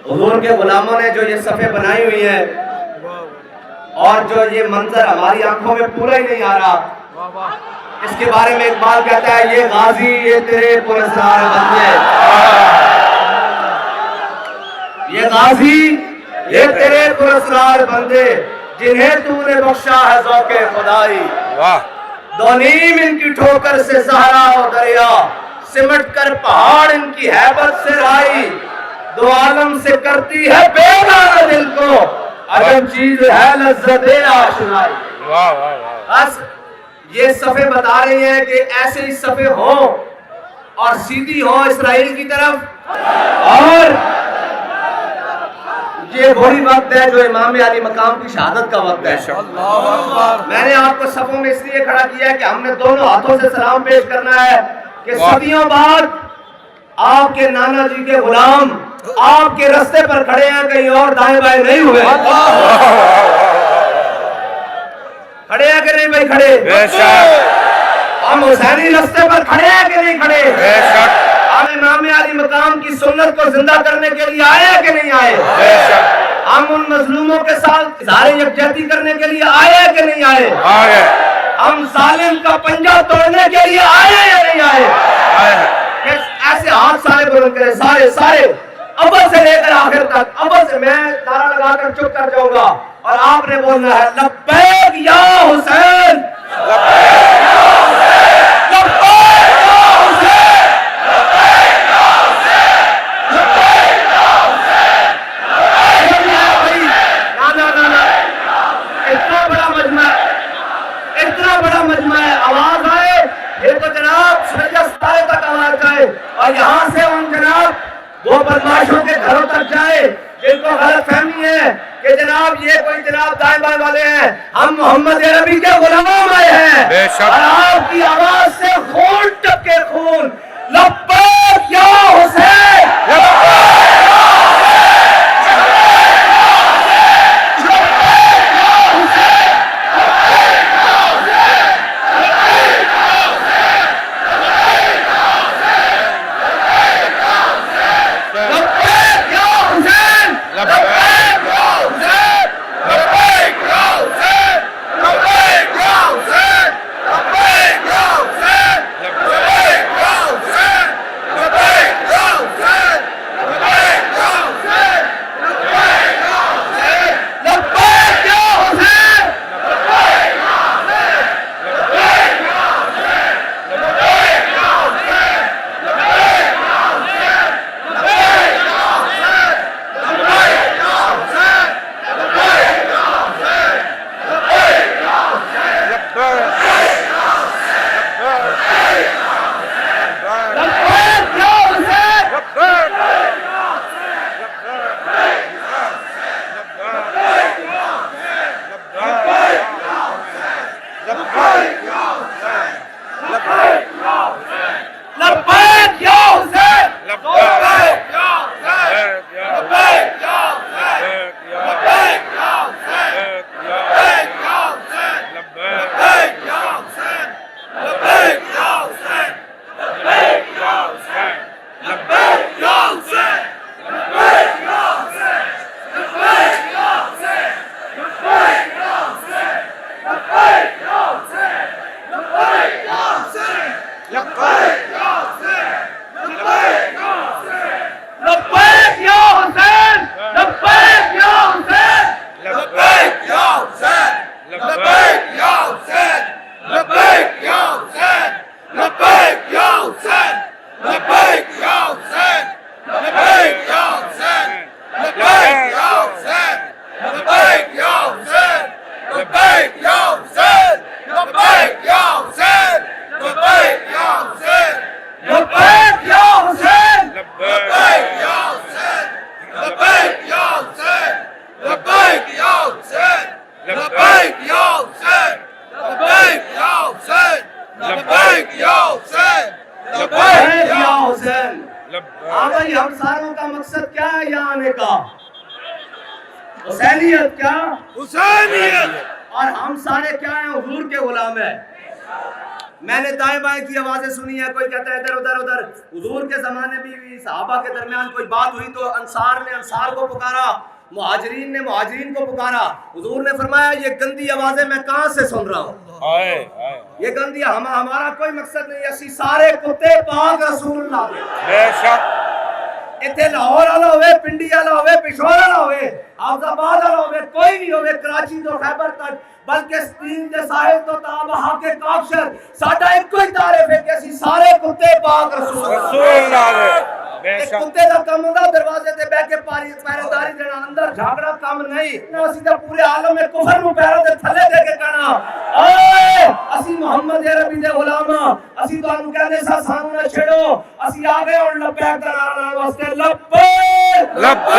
हुजूर के गुलामों ने जो ये सफ़े बनाई हुई है और जो ये मंजर हमारी आंखों में पूरा ही नहीं आ रहा, इसके बारे में इकबाल कहता है, ये गाजी ये तेरे पुरस्कार बंदे, ये गाजी ये तेरे पुरस्कार बंदे, जिन्हें तूने बख्शा है ज़ौक़े खुदाई। दो नीम इनकी ठोकर से सहरा और दरिया, सिमट कर पहाड़ इनकी हैबत से राई, दो आलम से करती है बेगाना दिल को, अजब चीज है लज्जते आशनाई। बस ये सफ़े बता रही हैं कि ऐसे ही सफ़े हो और सीधी हो इसराइल की तरफ, और ये वही वक्त है जो इमाम अली मकाम की शहादत का वक्त है। मैंने आपको सफ़ों में इसलिए खड़ा किया है कि हमने दोनों हाथों से सलाम पेश करना है कि सदियों बाद आपके नाना जी के गुलाम आपके रास्ते पर खड़े हैं, कहीं और दाएं बाएं नहीं हुए। खड़े हैं कि नहीं भाई? खड़े। हम हुसैनी रास्ते पर खड़े हैं कि नहीं खड़े? हम इमाम अली मकाम की सुन्नत को जिंदा करने के लिए आए हैं कि नहीं आए? हम उन मजलूमों के साथ इज़हार यकजहती करने के लिए आए हैं कि नहीं आए? हम जालिम का पंजा तोड़ने के लिए आए हैं या नहीं आए? ऐसे हाथ सारे बुलंद करें, सारे सारे, अव्वल से लेकर आखिर तक। अव्वल से मैं नारा लगाकर चुप कर जाऊंगा और आपने बोलना है, लब्बैक या हुसैन, लब्बैक या हुसैन, लब्बैक या हुसैन, लब्बैक या हुसैन, लब्बैक या हुसैन, लब्बैक या हुसैन। ना ना ना, इतना बड़ा मजमा है, इतना बड़ा मजमा है, आवाज आए ये तो जनाब सूरज तारे तक आवाज जाए, और यहाँ से उन जनाब वो बदमाशों के घरों तक जाए जिनको गलत फहमी है कि जनाब ये कोई जनाब दाएं बाएं वाले हैं। हम मोहम्मद अरबी के गुलाम आए हैं और आपकी आवाज से खून टपके खून, लब्बैक या हुसैन, लब्बैक या भाई हम सारों का मकसद क्या है यहाँ आने का? हुसैनियत क्या? हुसैनियत। और हम सारे क्या हैं? हुजूर के गुलाम हैं। मैंने दाएं बाएं की आवाजें सुनी है, कोई कहता है इधर उधर उधर। हुजूर के जमाने में भी सहाबा के दरमियान कोई बात हुई तो अंसार ने अंसार को पुकारा, मुहाजिरीन ने मुहाजिरीन को पुकारा। हुजूर ने फरमाया ये गंदी आवाजें मैं कहां से सुन रहा हूं, ये गंदी हमारा कोई मकसद नहीं, असी सारे कुत्ते पाक रसूलुल्लाह दे। बेशक इथे लाहौर वाला होवे, पिंडी वाला होवे, पिशोर वाला होवे, आफताबाद वाला होवे, कोई भी होवे, कराची तो खैबर तक, बल्कि स्क्रीन के साहिल तो ताबहा के काफशर, साडा एक कोई तारीफ है कि असी सारे कुत्ते पाक रसूलुल्लाह दे। बेशक कुत्ते दा काम होंदा दरवाजे ते बैठ के पहरेदारी देना, अंदर झागड़ा काम नहीं। असी तो पूरे आलम में कुफर नु पैरों दे थल्ले दे के कहना ओए असी मोहम्मद अरबी दे गुलाम, असी तुहानू कहंदे सा सानू ना छेड़ो, असी आ गए हुन लब्बैक दा नारा लाउण वास्ते। लब्बैक लब्बैक